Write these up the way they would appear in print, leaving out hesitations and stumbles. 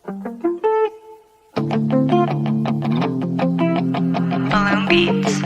Balloon Beats.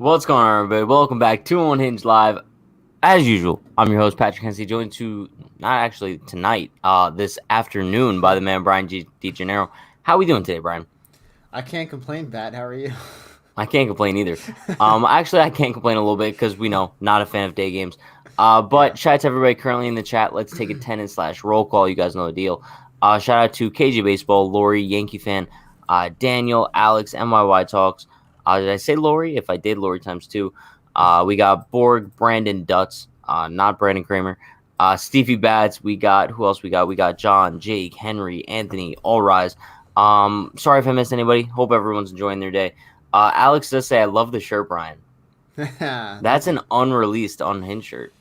What's going on, everybody? Welcome back to Unhinged Live. As usual, I'm your host, Patrick Hensey, joined tonight, this afternoon by the man, Brian DeGennaro. How are we doing today, Brian? I can't complain, Pat. How are you? I can't complain either. Actually, I can't complain a little bit because we know, not a fan of day games. But shout out to everybody currently in the chat. Let's take attendance / roll call. You guys know the deal. Shout out to KJ Baseball, Lori, Yankee fan, Daniel, Alex, MYY Talks. Did I say Lori? If I did, Lori times 2. We got Borg, Brandon Dutz, not Brandon Kramer. Stevie Bats. We got, who else we got? We got John, Jake, Henry, Anthony, All Rise. Sorry if I missed anybody. Hope everyone's enjoying their day. Alex does say, I love the shirt, Brian. That's an unreleased Unhinged shirt.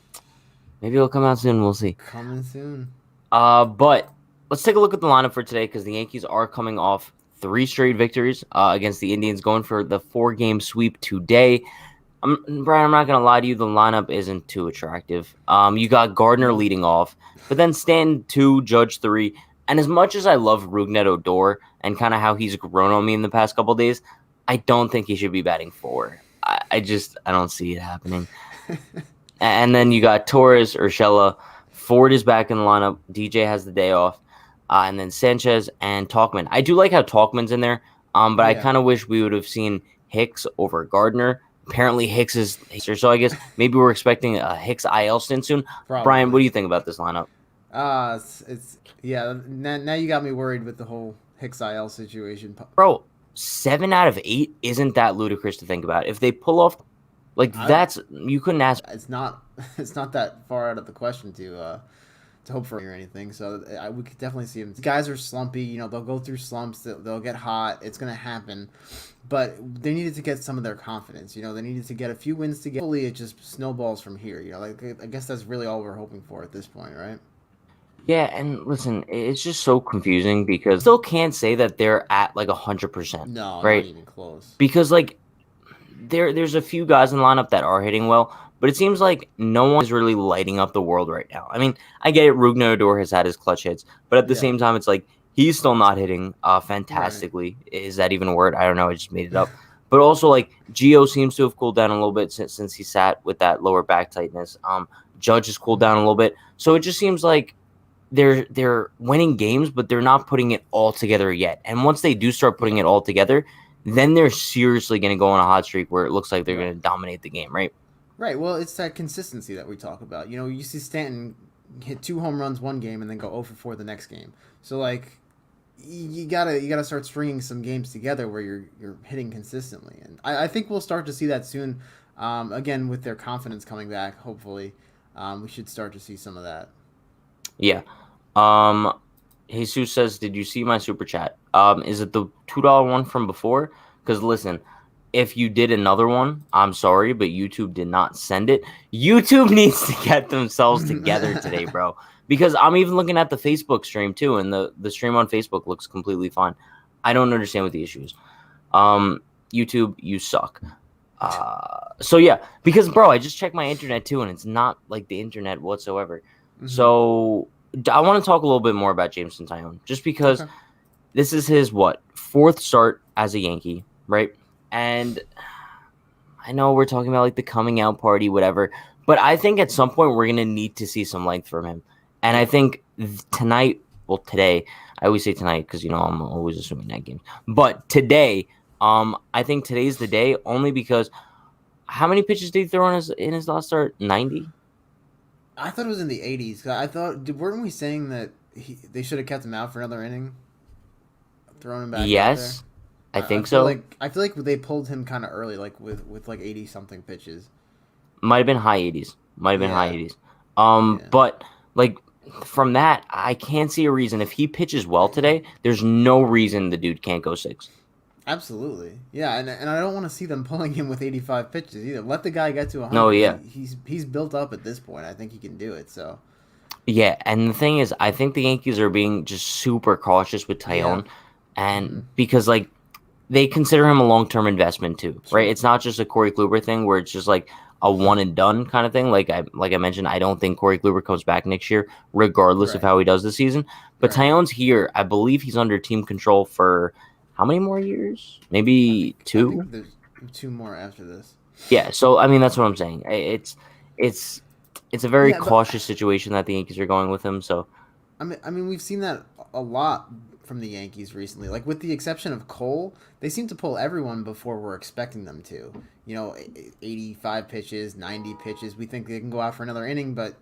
Maybe it'll come out soon. We'll see. Coming soon. But let's take a look at the lineup for today because the Yankees are coming off 3 straight victories against the Indians, going for the 4-game sweep today. Brian, I'm not going to lie to you. The lineup isn't too attractive. You got Gardner leading off, but then Stanton 2, Judge 3. And as much as I love Rougned Odor and kind of how he's grown on me in the past couple days, I don't think he should be batting 4. I don't see it happening. And then you got Torres, Urshela. Ford is back in the lineup. DJ has the day off. And then Sanchez and Tauchman. I do like how Tauchman's in there, but I kind of wish we would have seen Hicks over Gardner. Apparently Hicks is so I guess maybe we're expecting a Hicks IL stint soon. Probably. Brian, what do you think about this lineup? Now you got me worried with the whole Hicks IL situation. Bro, 7 out of 8 isn't that ludicrous to think about. If they pull off, you couldn't ask. It's not that far out of the question to hope for or anything. So we could definitely see them. Guys are slumpy. They'll go through slumps. They'll get hot. It's going to happen. But they needed to get some of their confidence. They needed to get a few wins together. Hopefully it just snowballs from here. I guess that's really all we're hoping for at this point, right? Yeah, and listen, it's just so confusing because still can't say that they're at 100%. No, right? Not even close. Because there's a few guys in the lineup that are hitting well, but it seems like no one is really lighting up the world right now. I mean, I get it. Rougned Odor has had his clutch hits, but at the same time, it's like he's still not hitting fantastically. Right. Is that even a word? I don't know. I just made it up. But also, Gio seems to have cooled down a little bit since he sat with that lower back tightness. Judge has cooled down a little bit. So it just seems like they're winning games, but they're not putting it all together yet. And once they do start putting it all together, then they're seriously going to go on a hot streak where it looks like they're going to dominate the game, right? Right. Well, it's that consistency that we talk about. You see Stanton hit 2 home runs one game and then go 0 for 4 the next game. So you gotta start stringing some games together where you're hitting consistently, and I think we'll start to see that soon. Again, with their confidence coming back, hopefully, we should start to see some of that. Yeah. Jesus says, "Did you see my super chat? Is it the $2 one from before? Because listen." If you did another one, I'm sorry, but YouTube did not send it. YouTube needs to get themselves together today, bro. Because I'm even looking at the Facebook stream, too, and the stream on Facebook looks completely fine. I don't understand what the issue is. YouTube, you suck. So yeah, because bro, I just checked my internet too, and it's not like the internet whatsoever. Mm-hmm. So I want to talk a little bit more about Jameson Taillon, just because Okay. this is his fourth start as a Yankee, right? And I know we're talking about like the coming out party, whatever, but I think at some point we're gonna need to see some length from him. And I think tonight, well, today, I always say tonight because I'm always assuming night games, but today, I think today's the day only because how many pitches did he throw in his last start? 90. I thought it was in the 80s. I thought, weren't we saying that they should have kept him out for another inning, thrown him back out there? Yes, I think feel so. I feel like they pulled him kind of early, like with like 80 something pitches. Might have been high 80s. Might have been high Yeah. 80s. Yeah. But like from that, I can't see a reason. If he pitches well today, there's no reason the dude can't go 6. Absolutely, yeah, and I don't want to see them pulling him with 85 pitches either. Let the guy get to 100. No, yeah. He's built up at this point. I think he can do it. So Yeah, and the thing is, I think the Yankees are being just super cautious with Taillon, Yeah. and because like they consider him a long-term investment too, Sure. right? It's not just a Corey Kluber thing where it's just like a one and done kind of thing. Like I mentioned, I don't think Corey Kluber comes back next year, regardless of Right. how he does this season. But Right. Taillon's here. I believe he's under team control for how many more years? Maybe I 2. think there's 2 more after this. Yeah. So I mean, that's what I'm saying. It's a very Yeah, but cautious situation that the Yankees are going with him. So I mean, we've seen that a lot from the Yankees recently. Like with the exception of Cole, they seem to pull everyone before we're expecting them to. 85 pitches, 90 pitches. We think they can go out for another inning, but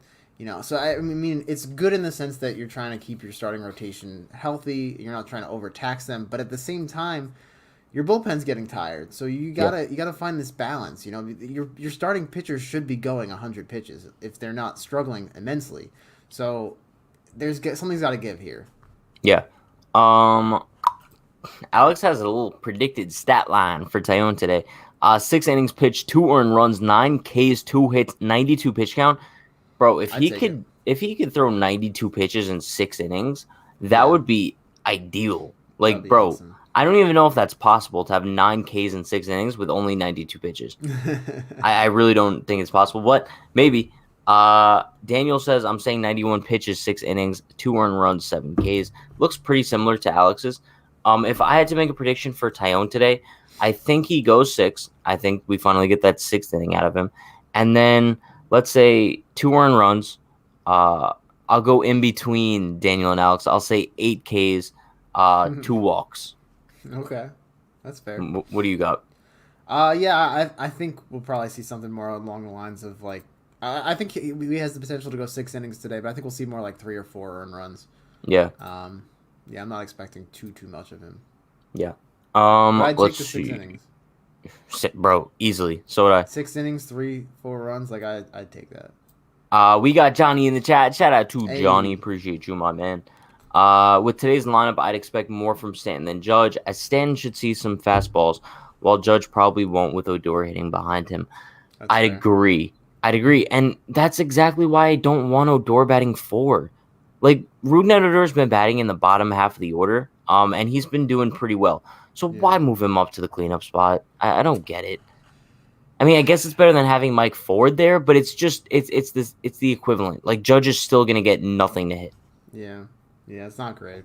so I mean, it's good in the sense that you're trying to keep your starting rotation healthy. You're not trying to overtax them, but at the same time, your bullpen's getting tired. So you gotta find this balance. Your starting pitchers should be going 100 pitches if they're not struggling immensely. So something's got to give here. yeah. Alex has a little predicted stat line for Taillon today. 6 innings pitched, 2 earned runs, 9 Ks, 2 hits, 92 pitch count. Bro, if I'd he take could it. if he could throw 92 pitches in 6 innings, that Yeah. would be ideal. Like, That'd be bro, awesome. I don't even know if that's possible to have 9 Ks in 6 innings with only 92 pitches. I really don't think it's possible, but maybe. Daniel says, I'm saying 91 pitches, 6 innings, 2 earned runs, 7 Ks. Looks pretty similar to Alex's. If I had to make a prediction for Taillon today, I think he goes 6. I think we finally get that 6th inning out of him. And then let's say 2 earned runs. I'll go in between Daniel and Alex. I'll say 8 Ks, 2 walks. Okay, that's fair. What do you got? Yeah, I think we'll probably see something more along the lines of like. I think he has the potential to go 6 innings today, but I think we'll see more like 3 or 4 earned runs. Yeah. Yeah, I'm not expecting too much of him. Yeah. But I'd take Let's the 6 see. innings. Bro, easily. So would I. 6 innings, 3, 4 runs. Like I'd take that. We got Johnny in the chat. Shout out to Hey. Johnny. Appreciate you, my man. With today's lineup, I'd expect more from Stanton than Judge, as Stanton should see some fastballs, while Judge probably won't with Odor hitting behind him. That's I'd fair. agree. And that's exactly why I don't want Odor batting 4. Like, Ruben Odor's been batting in the bottom half of the order, and he's been doing pretty well. So Yeah. why move him up to the cleanup spot? I don't get it. I mean, I guess it's better than having Mike Ford there, but it's the equivalent. Like, Judge is still gonna get nothing to hit. Yeah, it's not great.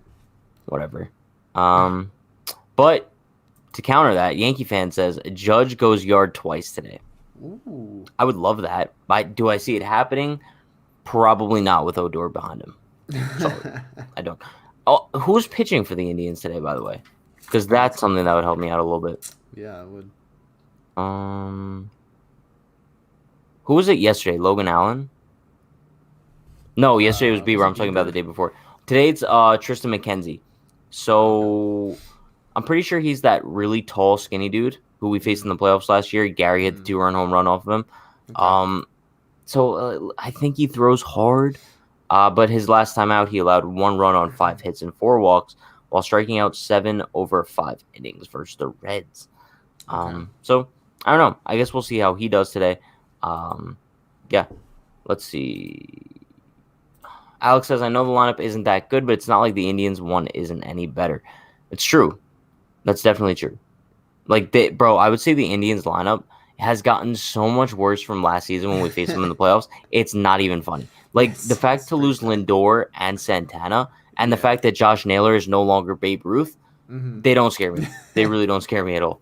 Whatever. But to counter that, Yankee fan says Judge goes yard twice today. Ooh. I would love that. Do I see it happening? Probably not with Odor behind him. I don't. Oh, who's pitching for the Indians today, by the way? Because that's something that would help me out a little bit. Yeah, it would. Who was it yesterday? Logan Allen? No, yesterday was Bieber. was it I'm talking about Bieber? the day before. Today it's Tristan McKenzie. So I'm pretty sure he's that really tall, skinny dude who we faced in the playoffs last year. Gary hit the 2-run home run off of him. Okay. So I think he throws hard. But his last time out, he allowed 1 run on 5 hits and 4 walks, while striking out 7 over 5 innings versus the Reds. Okay. So I don't know. I guess we'll see how he does today. Yeah. Let's see. Alex says, I know the lineup isn't that good, but it's not like the Indians one isn't any better. It's true. That's definitely true. Like, bro, I would say the Indians lineup has gotten so much worse from last season when we faced them in the playoffs. It's not even funny. Like, the fact It's to pretty lose bad. Lindor and Santana, and the Yeah. fact that Josh Naylor is no longer Babe Ruth, Mm-hmm. they don't scare me. They really don't scare me at all.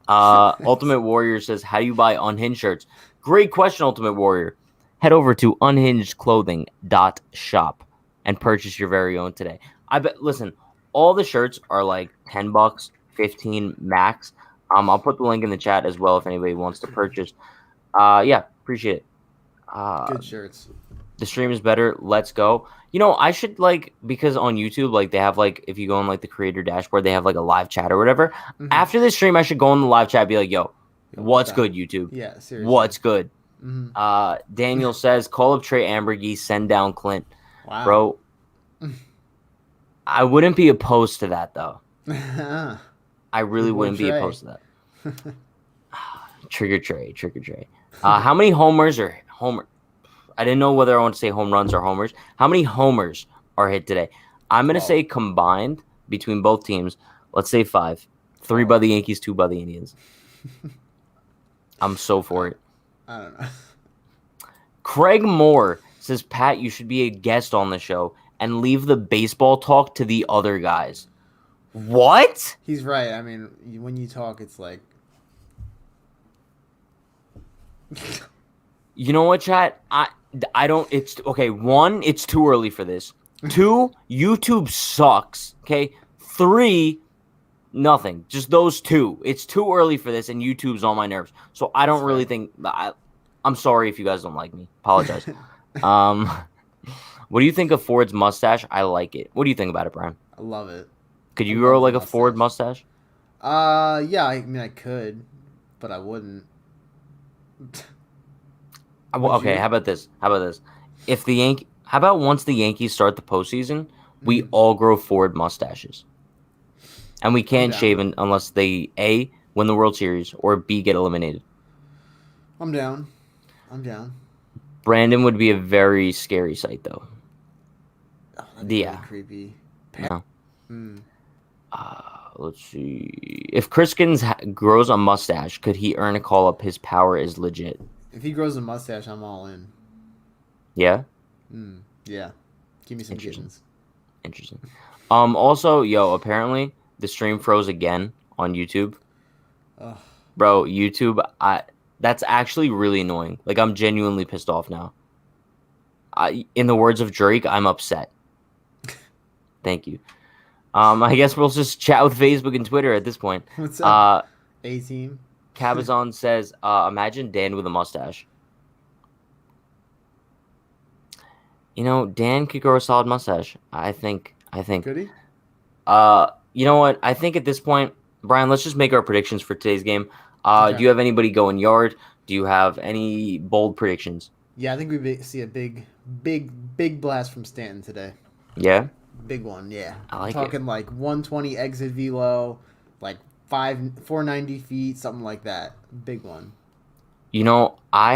Ultimate Warrior says, how do you buy Unhinged shirts? Great question, Ultimate Warrior. Head over to unhingedclothing.shop and purchase your very own today. I bet, listen, all the shirts are like $10, 15 max. I'll put the link in the chat as well if anybody wants to purchase. Yeah, appreciate it. Good shirts. The stream is better. Let's go. I should because on YouTube, they have if you go on the creator dashboard, they have a live chat or whatever. Mm-hmm. After this stream, I should go on the live chat and be like, yo, Yo, what's good, YouTube? Yeah, seriously. What's good? Mm-hmm. Daniel says, call up Trey Ambergy, send down Clint. Wow. Bro, I wouldn't be opposed to that, though. I really wouldn't be opposed to that. Trigger Trey. How many homers are homer? I didn't know whether I want to say home runs or homers. How many homers are hit today? I'm going to say combined between both teams. Let's say 5. 3 by the Yankees, 2 by the Indians. I'm so for it. I don't know. Craig Moore says, Pat, you should be a guest on the show and leave the baseball talk to the other guys. What? He's right. I mean, when you talk, it's like... You know what, chat? I don't. It's okay. 1, it's too early for this. 2, YouTube sucks. Okay. 3, nothing. Just those 2. It's too early for this, and YouTube's on my nerves. So I don't really think. I'm sorry if you guys don't like me. Apologize. What do you think of Ford's mustache? I like it. What do you think about it, Brian? I love it. Could you grow a Ford mustache? Yeah. I mean, I could, but I wouldn't. Okay, how about this? If how about once the Yankees start the postseason, we all grow Ford mustaches, and we can't shave unless they A, win the World Series, or B, get eliminated. I'm down. Brandon would be a very scary sight, though. Oh, that'd be really creepy. No. Let's see. If Kriskins grows a mustache, could he earn a call up? His power is legit. If he grows a mustache, I'm all in. Yeah? Yeah. Give me some kittens. Interesting. Also, apparently the stream froze again on YouTube. Ugh. Bro, YouTube, that's actually really annoying. I'm genuinely pissed off now. In the words of Drake, I'm upset. Thank you. I guess we'll just chat with Facebook and Twitter at this point. What's up? A-team. Cabazon says, imagine Dan with a mustache. Dan could grow a solid mustache. I think. Could he? You know what? I think at this point, Brian, let's just make our predictions for today's game. Okay. Do you have anybody going yard? Do you have any bold predictions? Yeah, I think we see a big blast from Stanton today. Yeah? Big one, yeah. I like talking 120 exit velo, 490 feet, something like that. Big one. I